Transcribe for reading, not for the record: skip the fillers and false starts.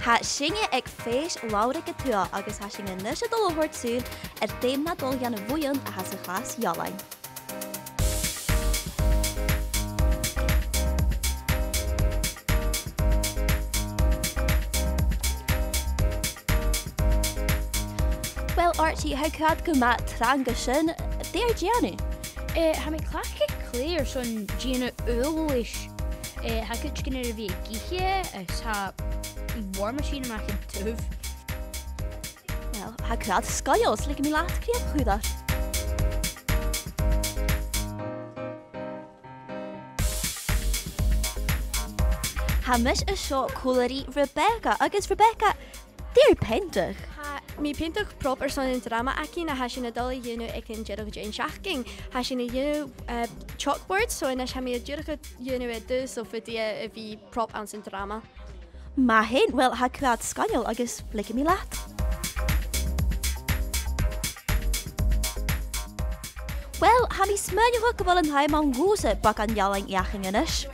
Ha singe ag Fèis Lannraig go Tuath agus ha singe nus a dul súl déimna dul gan bhuion a has a chlas Ealain. Well, Archie, how could go mat tranga sin there Gianni? Ha mi clacha clear son Gina Ulish. Ha could you get a bit geeky as ha war machine mac in Tuath. Well, ha could skyos like me last create who that. Ha miss a shot coolery Rebecca agus Rebecca dear Penter. Mi pintoch proper son in drama aki na hasin a dul you ek in jedog Jane shachking hasin a chalkboard so in ha mi a jedog a do so for the vi prop ans in drama. Ma hen well ha kwad scanol agus like me lat. Well, ha mi smyrnio hook of all an haim on rose bak an Ealain iaching inish.